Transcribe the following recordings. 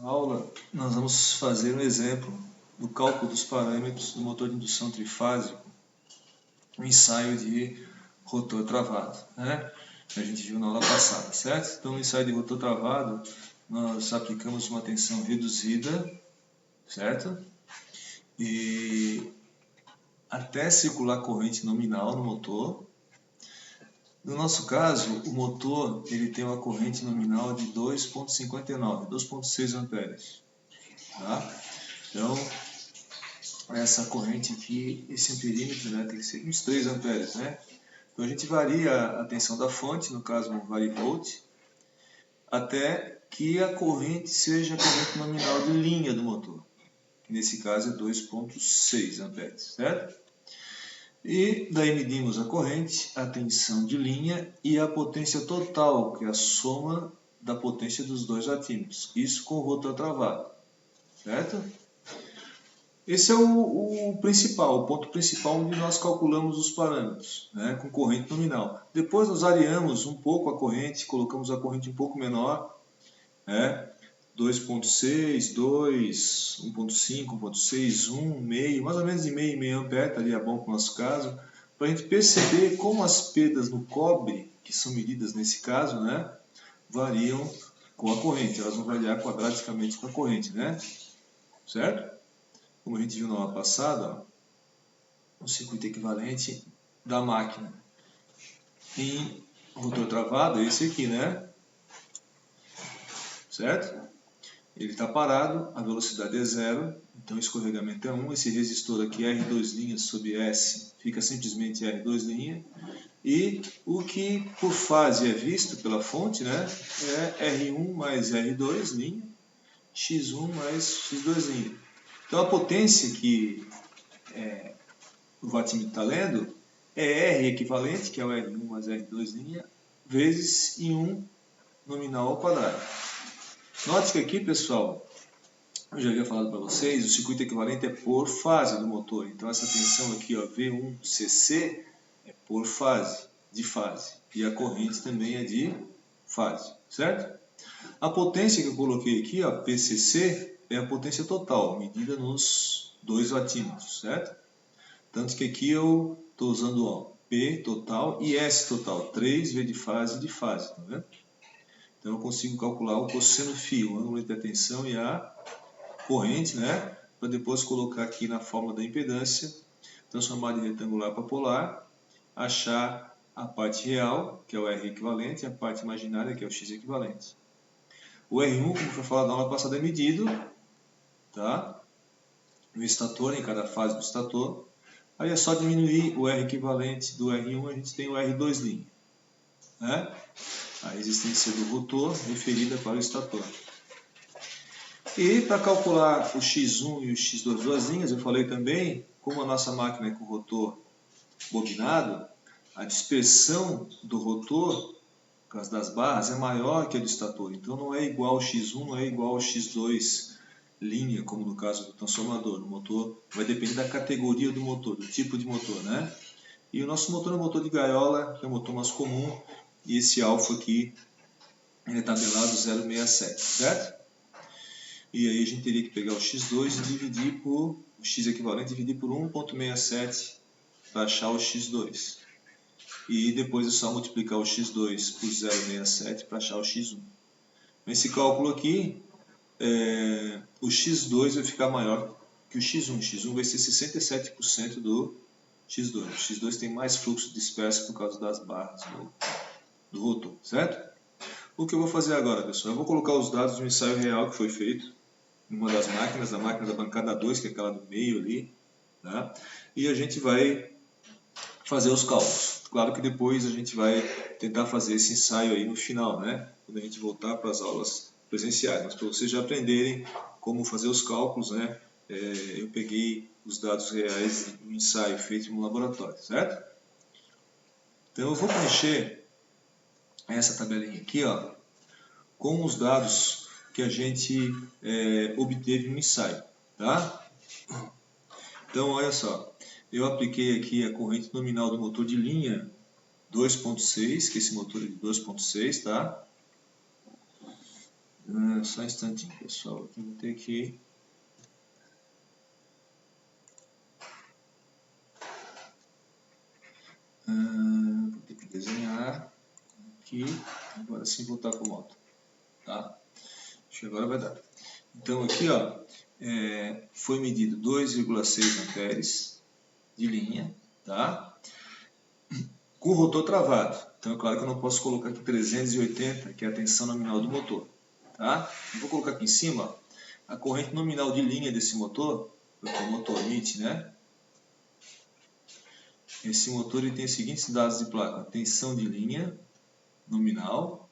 aula, nós vamos fazer um exemplo do cálculo dos parâmetros do motor de indução trifásico, um ensaio de rotor travado, né? Que a gente viu na aula passada, certo? Então, no ensaio de rotor travado, nós aplicamos uma tensão reduzida, certo? E até circular corrente nominal no motor. No nosso caso, o motor ele tem uma corrente nominal de 2,59, 2,6 amperes. Tá? Então, essa corrente aqui, esse amperímetro, né, tem que ser uns 3 amperes. Né? Então, a gente varia a tensão da fonte, no caso um varivolt, até que a corrente seja a corrente nominal de linha do motor, que nesse caso é 2,6 amperes, certo? E daí medimos a corrente, a tensão de linha e a potência total, que é a soma da potência dos dois vatímetros. Isso com o rotor travado, certo? Esse é o principal, o ponto principal onde nós calculamos os parâmetros, né, com corrente nominal. Depois nós variamos um pouco a corrente, colocamos a corrente um pouco menor, né, 2.6, 2, 1.5, 1.6, 1, meio, mais ou menos de meio ampere, estaria bom para o nosso caso, para a gente perceber como as perdas no cobre, que são medidas nesse caso, né, variam com a corrente, elas vão variar quadraticamente com a corrente, né, certo? Como a gente viu na aula passada, ó, o circuito equivalente da máquina em rotor travado é esse aqui, né, certo? Ele está parado, a velocidade é 0, então o escorregamento é 1. Esse resistor aqui, R2' sobre S, fica simplesmente R2'. E o que por fase é visto pela fonte, né, é R1 mais R2', X1 mais X2'. Então a potência que o wattmetro está lendo é R equivalente, que é o R1 mais R2', vezes I1 nominal ao quadrado. Note que aqui, pessoal, eu já havia falado para vocês, o circuito equivalente é por fase do motor. Então essa tensão aqui, ó, V1cc, é por fase, de fase. E a corrente também é de fase, certo? A potência que eu coloquei aqui, ó, PCC, é a potência total, medida nos 2 watímetros, certo? Tanto que aqui eu estou usando, ó, P total e S total, 3 V de fase, tá vendo? Então eu consigo calcular o cosseno φ, o ângulo entre a tensão e a corrente, né? Para depois colocar aqui na fórmula da impedância, transformar de retangular para polar, achar a parte real, que é o R equivalente, e a parte imaginária, que é o X equivalente. O R1, como foi falado na aula passada, é medido, tá? No estator, em cada fase do estator. Aí é só diminuir o R equivalente do R1, a gente tem o R2', né? A resistência do rotor referida para o estator. E para calcular o X1 e o X2 duas linhas, eu falei também, como a nossa máquina é com rotor bobinado, a dispersão do rotor, por causa das barras, é maior que a do estator. Então não é igual ao X1, não é igual ao X2 linha, como no caso do transformador. O motor vai depender da categoria do motor, do tipo de motor, né? E o nosso motor é um motor de gaiola, que é o motor mais comum, e esse alfa aqui é tabelado 0,67, certo? E aí a gente teria que pegar o X2 e dividir por, o X equivalente, dividir por 1,67 para achar o X2. E depois é só multiplicar o X2 por 0,67 para achar o X1. Nesse cálculo aqui, o X2 vai ficar maior que o X1. O X1 vai ser 67% do X2. O X2 tem mais fluxo disperso por causa das barras do rotor, certo? O que eu vou fazer agora, pessoal? Eu vou colocar os dados do ensaio real que foi feito em uma das máquinas, a máquina da bancada 2, que é aquela do meio ali, tá? E a gente vai fazer os cálculos. Claro que depois a gente vai tentar fazer esse ensaio aí no final, né? Quando a gente voltar para as aulas presenciais. Mas para vocês já aprenderem como fazer os cálculos, né? Eu peguei os dados reais do ensaio feito no laboratório, certo? Então eu vou preencher essa tabelinha aqui, ó, com os dados que a gente obteve no ensaio, tá? Então, olha só, eu apliquei aqui a corrente nominal do motor de linha 2.6, que esse motor é de 2.6, tá? Só um instantinho, pessoal. Aqui vou ter que... vou ter que desenhar aqui. Agora sim voltar para o modo. Tá? Acho que agora vai dar. Então aqui, ó, foi medido 2,6 amperes de linha, tá? Com o rotor travado. Então é claro que eu não posso colocar aqui 380, que é a tensão nominal do motor. Tá? Eu vou colocar aqui em cima, ó, a corrente nominal de linha desse motor, porque o motor MIT, né? Esse motor ele tem os seguintes dados de placa: tensão de linha nominal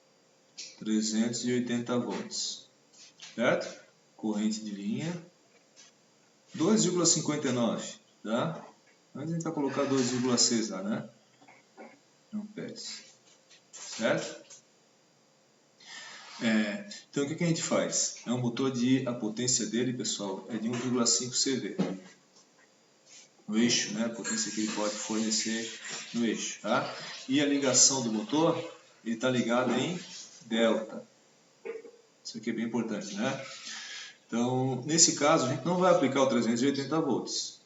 380 volts, certo? Corrente de linha 2,59, tá? Mas a gente vai colocar 2,6 lá, né? Amperes, certo? Então o que a gente faz? É um motor a potência dele, pessoal, é de 1,5 CV. No eixo, né? A potência que ele pode fornecer no eixo, tá? E a ligação do motor, ele está ligado em delta. Isso aqui é bem importante, né? Então, nesse caso, a gente não vai aplicar o 380 volts,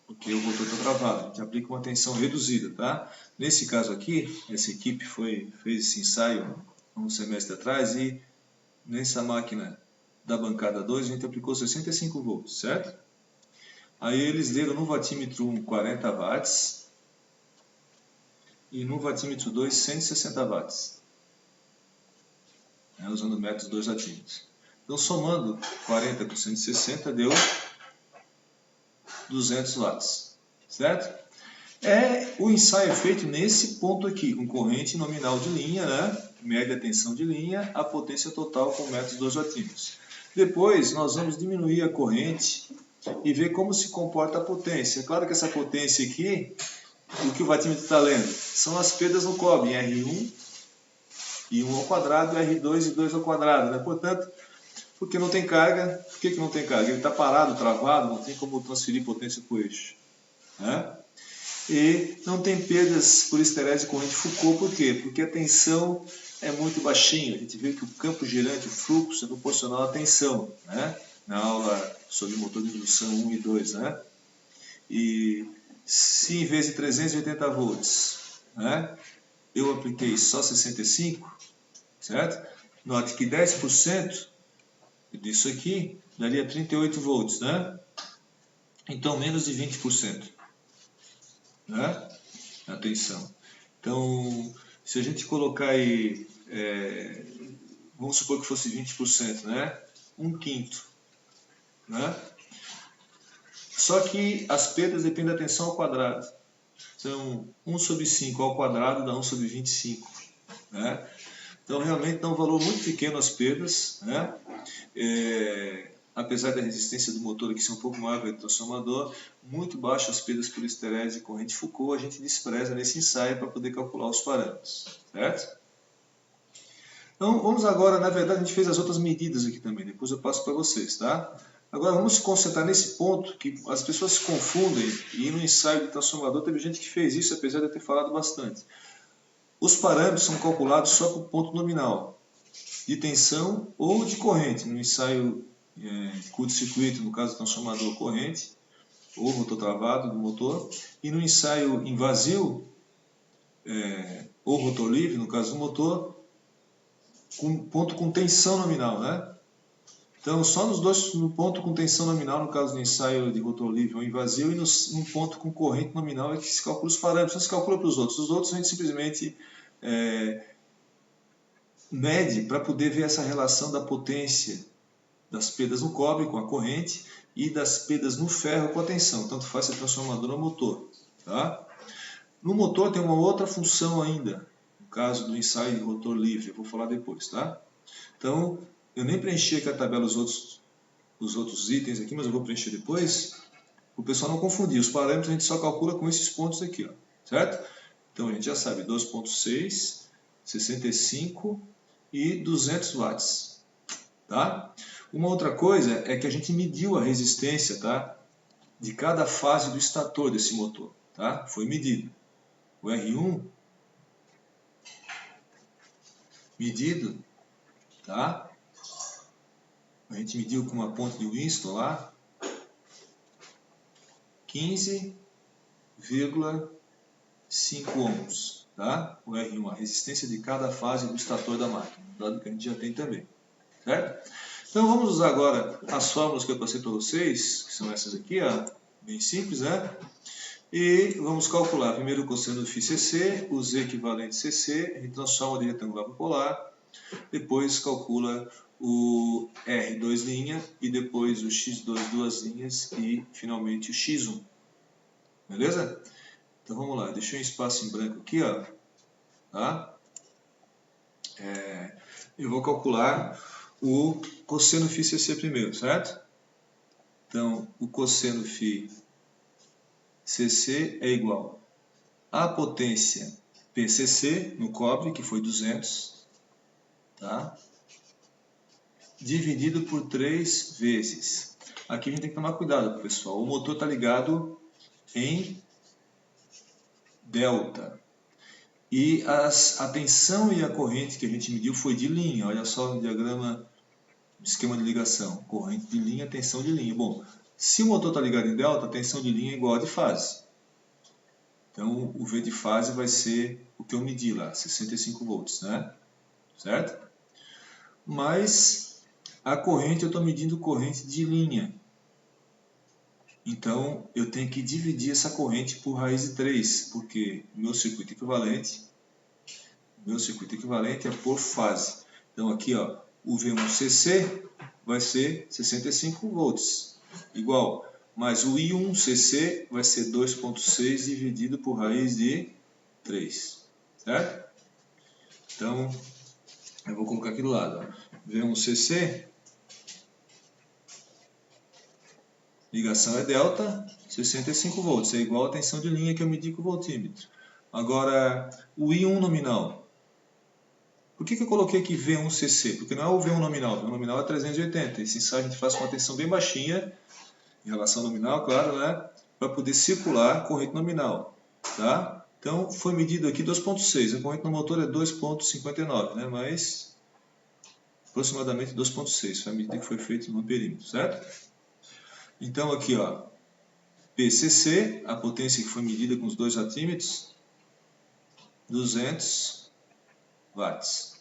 porque o motor está travado. A gente aplica uma tensão reduzida, tá? Nesse caso aqui, essa equipe fez esse ensaio um semestre atrás e nessa máquina da bancada 2 a gente aplicou 65 volts, certo? Aí eles leram no watímetro 1 40 watts e no watímetro 2 160 watts, né, usando o método 2 watímetros. Então somando 40 com 160 deu 200 watts, certo? O ensaio é feito nesse ponto aqui, com corrente nominal de linha, né? Média tensão de linha, a potência total com métodos 2 watímetros. Depois nós vamos diminuir a corrente e ver como se comporta a potência. É claro que essa potência aqui, o que o watímetro está lendo, são as perdas no cobre, em R1 e 1 ao quadrado, R2 e 2 ao quadrado, né? Portanto, porque não tem carga, por que não tem carga? Ele está parado, travado, não tem como transferir potência para o eixo, né? E não tem perdas por esterese corrente Foucault, por quê? Porque a tensão é muito baixinha. A gente vê que o campo girante, o fluxo, é proporcional à tensão, né? Na aula sobre motor de indução 1 e 2, né? E se em vez de 380 volts, né, eu apliquei só 65, certo? Note que 10% disso aqui daria 38 volts, né? Então menos de 20%. Né? Atenção. Então, se a gente colocar aí, vamos supor que fosse 20%, né? 1/5, né? Só que as perdas dependem da tensão ao quadrado. Então, 1 sobre 5 ao quadrado dá 1 sobre 25, né? Então, realmente dá um valor muito pequeno as perdas, né? Apesar da resistência do motor aqui ser um pouco maior que o transformador, muito baixas as perdas por esterese e corrente Foucault, a gente despreza nesse ensaio para poder calcular os parâmetros, certo? Então vamos agora, na verdade a gente fez as outras medidas aqui também, depois eu passo para vocês, tá? Agora vamos se concentrar nesse ponto que as pessoas se confundem e no ensaio de transformador teve gente que fez isso, apesar de eu ter falado bastante. Os parâmetros são calculados só por ponto nominal, de tensão ou de corrente, no ensaio de curto-circuito, no caso do transformador corrente, ou rotor travado do motor, e no ensaio em vazio, ou rotor livre, no caso do motor, com ponto com tensão nominal, né? Então, só nos dois, no ponto com tensão nominal, no caso do ensaio de rotor livre ou em vazio, e no ponto com corrente nominal é que se calcula os parâmetros, não se calcula para os outros. Os outros a gente simplesmente mede para poder ver essa relação da potência das perdas no cobre com a corrente e das perdas no ferro com a tensão, tanto faz ser transformador ou motor. Tá? No motor tem uma outra função ainda, no caso do ensaio de rotor livre, eu vou falar depois. Tá? Então, eu nem preenchi aqui a tabela os outros itens aqui, mas eu vou preencher depois, para o pessoal não confundir. Os parâmetros a gente só calcula com esses pontos aqui, ó, certo? Então a gente já sabe 2.6, 65 e 200 watts. Tá? Uma outra coisa é que a gente mediu a resistência, tá, de cada fase do estator desse motor. Tá? Foi medido. O R1 medido, tá? a gente mediu com uma ponte de Winston lá, 15,5 ohms, tá? O R1, a resistência de cada fase do estator da máquina, dado que a gente já tem também, certo? Então vamos usar agora as fórmulas que eu passei para vocês, que são essas aqui, ó, bem simples, né? E vamos calcular primeiro o cosseno φCC, o Z equivalente CC, a gente transforma de retangular para polar, depois calcula o R 2 linha e depois o X2 duas linhas e finalmente o X1. Beleza? Então vamos lá, deixei um espaço em branco aqui, ó, tá? Eu vou calcular o cosseno φCC primeiro, certo? Então o cosseno φCC é igual à potência PCC no cobre, que foi 200, tá? Dividido por 3 vezes. Aqui a gente tem que tomar cuidado, pessoal. O motor está ligado em delta. E a tensão e a corrente que a gente mediu foi de linha. Olha só no diagrama, esquema de ligação. Corrente de linha, tensão de linha. Bom, se o motor está ligado em delta, a tensão de linha é igual a de fase. Então, o V de fase vai ser o que eu medi lá, 65 volts, né? Certo? Mas a corrente, eu estou medindo corrente de linha. Então, eu tenho que dividir essa corrente por raiz de 3, porque meu circuito equivalente é por fase. Então, aqui, ó, o V1CC vai ser 65 volts, igual. Mas o I1CC vai ser 2,6 dividido por raiz de 3, certo? Então, eu vou colocar aqui do lado, ó. V1CC, ligação é delta, 65 volts, é igual a tensão de linha que eu medi com o voltímetro. Agora, o I1 nominal. Por que eu coloquei aqui V1CC? Porque não é o V1 nominal, o V1 nominal é 380. Esse ensaio a gente faz com uma tensão bem baixinha, em relação ao nominal, claro, né? Para poder circular corrente nominal, tá? Então, foi medido aqui 2,6. A corrente no motor é 2,59, né? Mas aproximadamente 2,6. Foi a medida que foi feita no perímetro, certo? Então, aqui, ó, PCC, a potência que foi medida com os dois watímetros, 200 watts.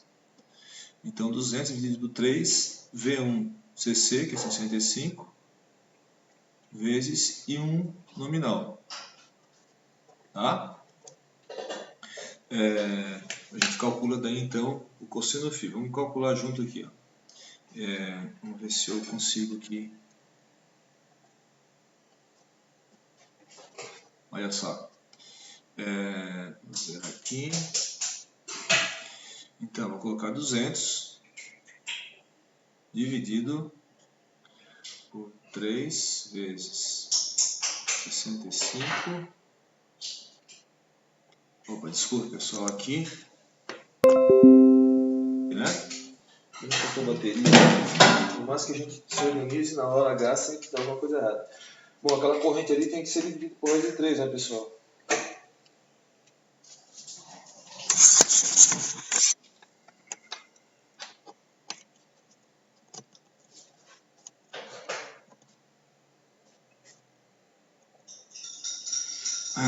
Então, 200 dividido por 3, V1CC, que é 65, vezes I1 nominal. Tá? A gente calcula daí, então, o cosseno φ. Vamos calcular junto aqui. Ó. Vamos ver se eu consigo aqui. Olha só. Vamos ver aqui. Então, vou colocar 200 dividido por 3 vezes 65. Opa, desculpa, pessoal, aqui. Né? Não faltou bateria. Por mais que a gente se organize, na hora H sempre dá alguma coisa errada. Bom, aquela corrente ali tem que ser dividida por raiz de 3, né, pessoal?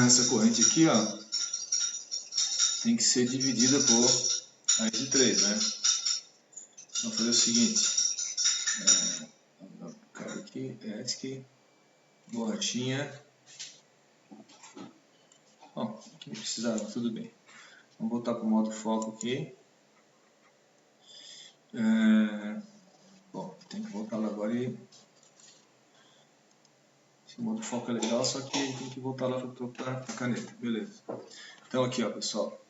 Essa corrente aqui, ó, tem que ser dividida por raiz de 3, né? Vamos fazer o seguinte. Cara aqui, aqui, borrachinha. Bom, aqui não precisava, tudo bem. Vamos voltar para o modo foco aqui. Bom, tem que voltar lá agora e... Esse modo foco é legal, só que tem que voltar lá para trocar a caneta. Beleza. Então aqui, ó, pessoal.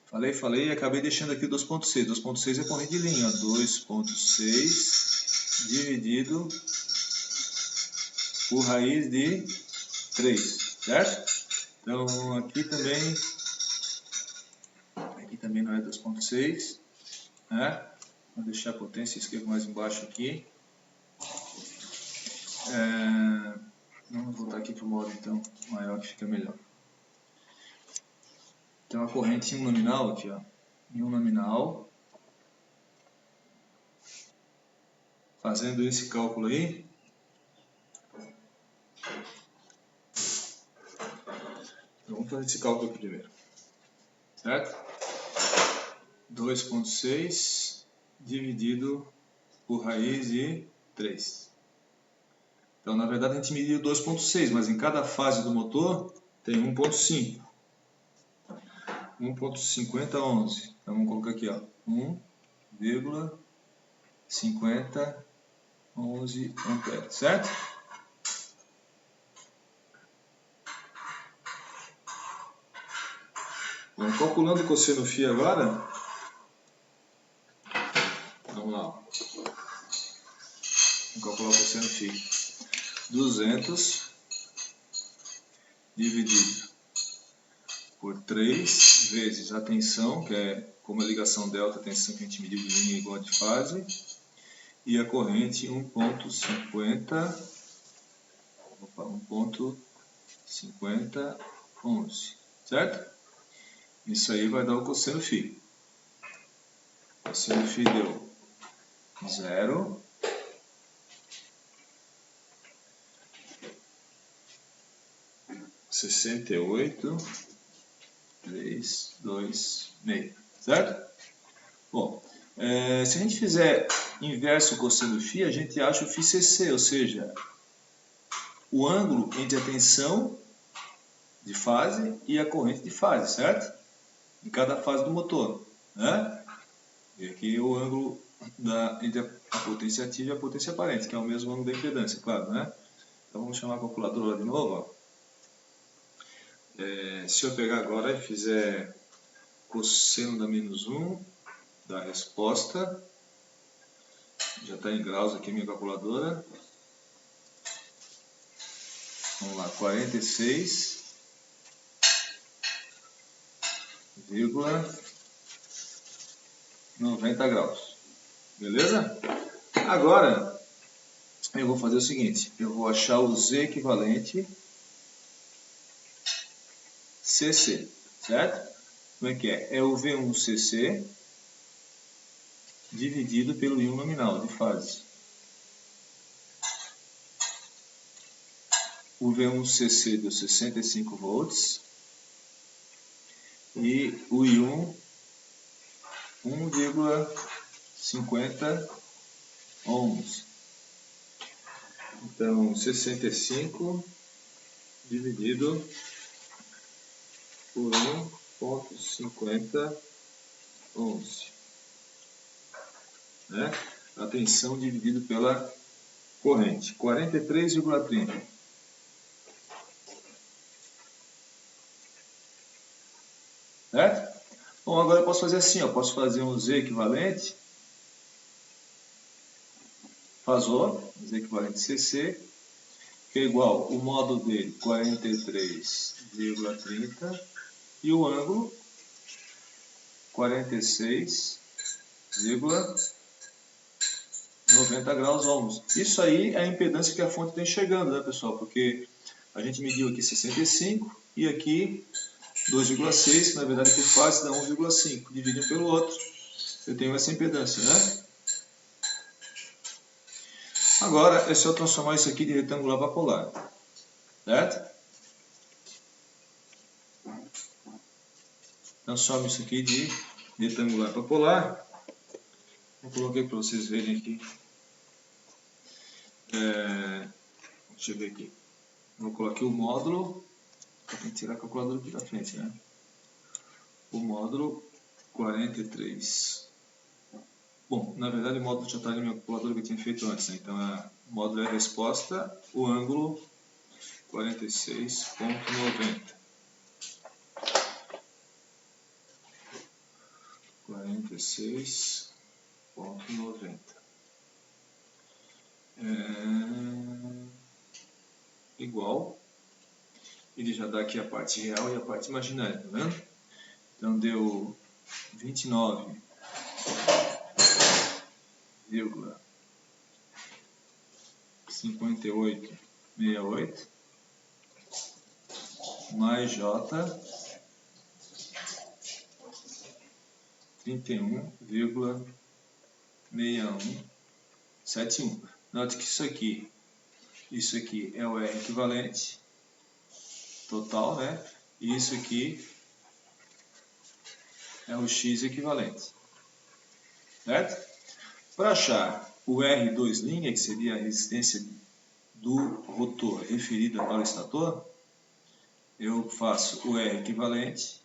Falei e acabei deixando aqui o 2.6. 2.6 é corrente de linha. 2.6 dividido por raiz de 3, certo? Então aqui também não é 2.6, né? Vou deixar a potência, escrevo mais embaixo aqui. Vamos voltar aqui para o modo então maior que fica melhor. Então a corrente em um nominal aqui, ó, em um nominal fazendo esse cálculo aí, então vamos fazer esse cálculo aqui primeiro, certo? 2,6 dividido por raiz de 3. Então, na verdade, a gente mediu 2,6, mas em cada fase do motor tem 1,5. 1,5011. Então, vamos colocar aqui, ó, 1,5011 amperes, certo? Bom, calculando o cosseno φ agora, vamos lá, ó. Vamos calcular o cosseno φ. 200 dividido por 3 vezes a tensão, que é como a ligação delta, a tensão que a gente mediu de linha igual a de fase, e a corrente 1,5011, certo? Isso aí vai dar o cosseno φ. O cosseno φ deu 0. 68,326, certo? Bom, se a gente fizer inverso o cosseno φ, a gente acha o φCC, ou seja, o ângulo entre a tensão de fase e a corrente de fase, certo? Em cada fase do motor, né? E aqui o ângulo entre a potência ativa e a potência aparente, que é o mesmo ângulo da impedância, claro, né? Então vamos chamar a calculadora lá de novo, ó. Se eu pegar agora e fizer cosseno da menos 1 da resposta, já está em graus aqui a minha calculadora. Vamos lá, 46,90 graus. Beleza? Agora, eu vou fazer o seguinte, eu vou achar o Z equivalente CC, certo? Como é que é? É o V1CC dividido pelo I1 nominal de fase. O V1CC deu 65 volts e o I1 1,50 ohms. Então, 65 dividido por 1,50 ohms. Né? A tensão dividido pela corrente, 43,30. Certo? Bom, agora eu posso fazer assim, eu posso fazer um Z equivalente, Fazor, Z equivalente CC, que é igual o módulo dele, 43,30, e o ângulo, 46,90 graus ohms. Isso aí é a impedância que a fonte está enxergando, né, pessoal? Porque a gente mediu aqui 65 e aqui 2,6, que na verdade por fase dá 1,5. Dividido um pelo outro, eu tenho essa impedância, né? Agora é só transformar isso aqui de retangular para polar, certo? Transformo isso aqui de retangular para polar. Eu coloquei para vocês verem aqui. Deixa eu ver aqui. Vou colocar aqui o módulo. Tem que tirar a calculadora aqui da frente, né? O módulo 43. Bom, na verdade o módulo já está na minha calculadora que eu tinha feito antes, né? Então o módulo é a resposta, o ângulo 46,90. 46,90. Igual. Ele já dá aqui a parte real e a parte imaginária, tá vendo? Então deu 29,5868 mais J 31,61 7,1. Note que isso aqui é o R equivalente total, né? E isso aqui é o X equivalente, certo? Para achar o R2', que seria a resistência do rotor referida para o estator, eu faço o R equivalente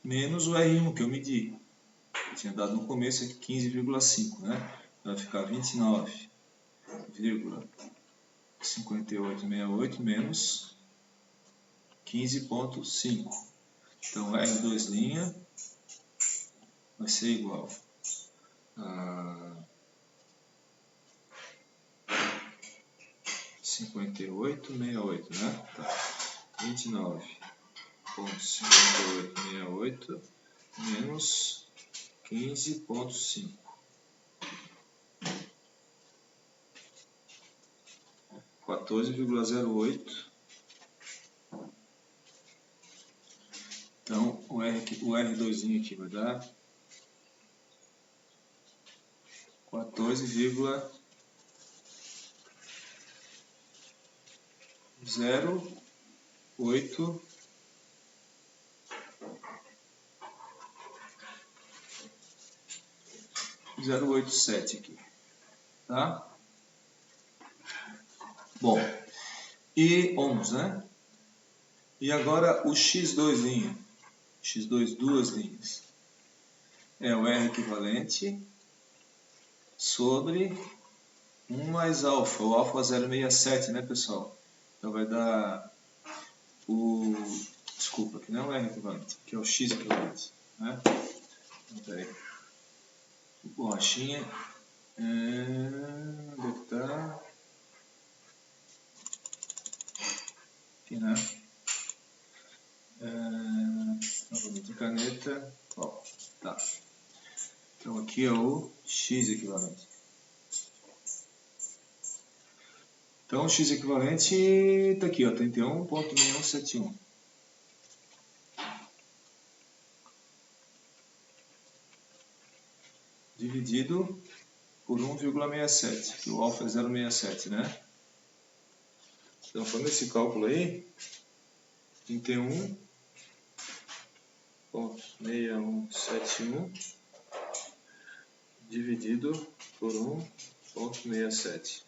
menos o R1 que eu medi. Eu tinha dado no começo aqui 15,5, né? Vai ficar 29,5868 menos 15,5. Então R2' vai ser igual a 58,68, né? Tá. 29,5868 menos 15,5. 14,08. Então o R2' aqui vai dar 14,08 0,87 aqui, tá? Bom, e ohms, né? E agora o X2', X2 duas linhas, é o R equivalente sobre 1 mais alfa, o alfa 0,67, né, pessoal? Então vai dar o... Desculpa, aqui não é o R equivalente, aqui é o X equivalente, né? Então, peraí. Borrachinha. Onde é que tá? Aqui, né? Novamente caneta. Ó, tá. Então aqui é o X equivalente. Então o X equivalente está aqui, ó, 31,6171. Dividido por 1,67, que o alfa é 0,67, né? Então, fazendo esse cálculo aí, 31,6171 dividido por 1,67.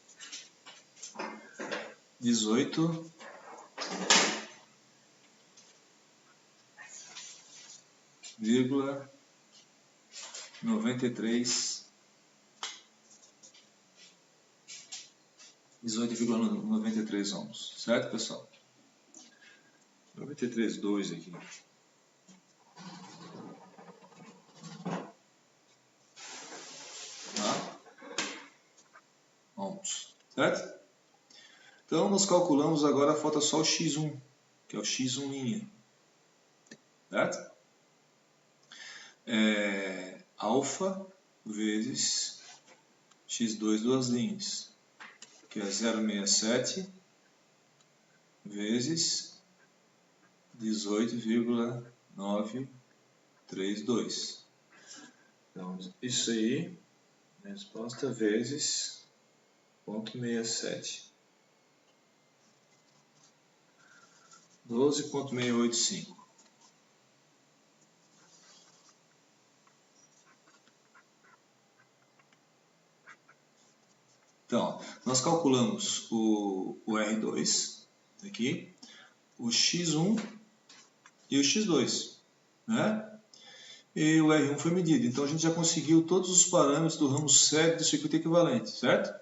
18,93 ohms, certo, pessoal? 93,2 aqui. Tá? Ohms, certo? Então, nós calculamos agora, falta só o X1, que é o X1', certo? Alfa vezes X2 duas linhas, que é 0,67 vezes 18,932. Então, isso aí, resposta vezes 0,67. 12,685. Então, nós calculamos o R2 aqui, o X1 e o X2, né? E o R1 foi medido. Então a gente já conseguiu todos os parâmetros do ramo sério do circuito equivalente, certo?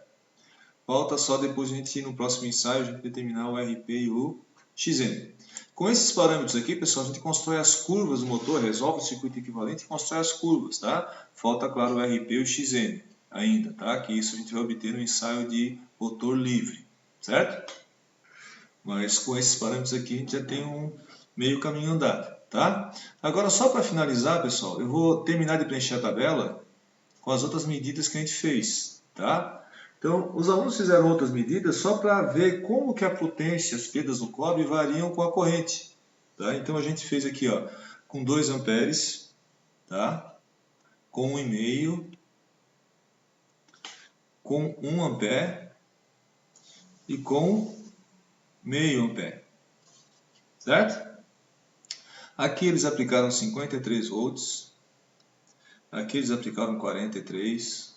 Falta só depois a gente ir no próximo ensaio, a gente determinar o RP e o XN. Com esses parâmetros aqui, pessoal, a gente constrói as curvas do motor, resolve o circuito equivalente e constrói as curvas, tá? Falta, claro, o RP e o XN ainda, tá? Que isso a gente vai obter no ensaio de rotor livre, certo? Mas com esses parâmetros aqui a gente já tem um meio caminho andado, tá? Agora, só para finalizar, pessoal, eu vou terminar de preencher a tabela com as outras medidas que a gente fez, tá? Então, os alunos fizeram outras medidas só para ver como que a potência, as perdas no cobre variam com a corrente, tá? Então, a gente fez aqui, ó, com 2 amperes, tá? Com 1,5, com 1 ampere e com meio ampere, certo? Aqui eles aplicaram 53 volts, aqui eles aplicaram 43,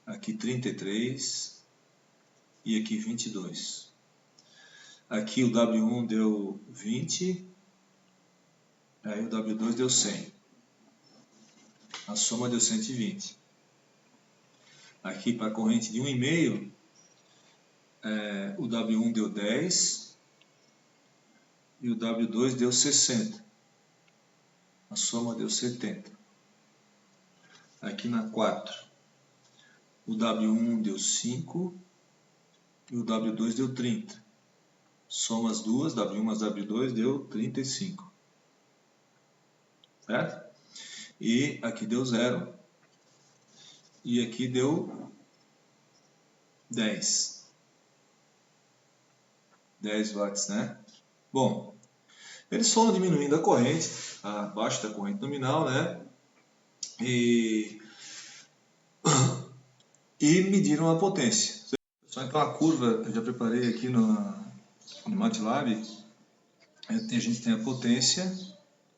aqui 33 e aqui 22. Aqui o W1 deu 20, aí o W2 deu 100. A soma deu 120. Aqui para a corrente de 1,5, o W1 deu 10 e o W2 deu 60. A soma deu 70. Aqui na 4, o W1 deu 5 e o W2 deu 30. Soma as duas, W1 mais W2 deu 35. Certo? E aqui deu 0. E aqui deu 10. 10 watts, né? Bom, eles foram diminuindo a corrente, abaixo da corrente nominal, né? E mediram a potência. Então a curva, eu já preparei aqui no MATLAB, a gente tem a potência,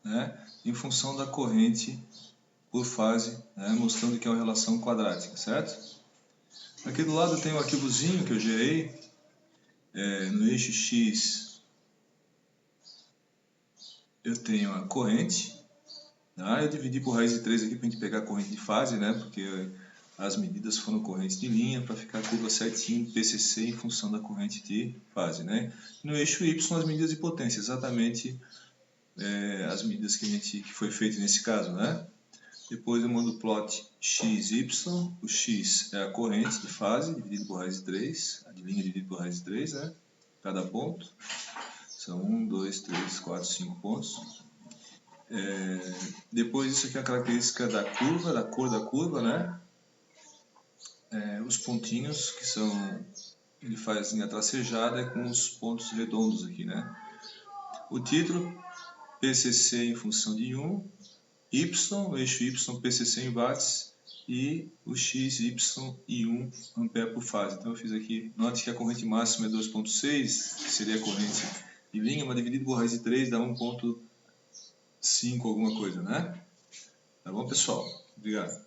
né, em função da corrente por fase, né, mostrando que é uma relação quadrática, certo? Aqui do lado tem um arquivozinho que eu gerei, no eixo X eu tenho a corrente, tá? Eu dividi por raiz de 3 aqui para a gente pegar a corrente de fase, né, porque as medidas foram correntes de linha para ficar a curva certinho, PCC em função da corrente de fase, né? No eixo Y as medidas de potência, exatamente as medidas que foi feito nesse caso, né? Depois eu mando o plot XY, o X é a corrente de fase, dividido por raiz de 3, a de linha dividido por raiz de 3, né? Cada ponto, são 1, 2, 3, 4, 5 pontos. Depois isso aqui é a característica da curva, da cor da curva, né? Os pontinhos, que são, ele faz linha tracejada com os pontos redondos aqui, né? O título, PCC em função de 1, Y, o eixo Y, PCC em watts, e o X, Y e 1 ampere por fase. Então eu fiz aqui, note que a corrente máxima é 2.6, que seria a corrente de linha, mas dividido por raiz de 3 dá 1.5 alguma coisa, né? Tá bom, pessoal? Obrigado.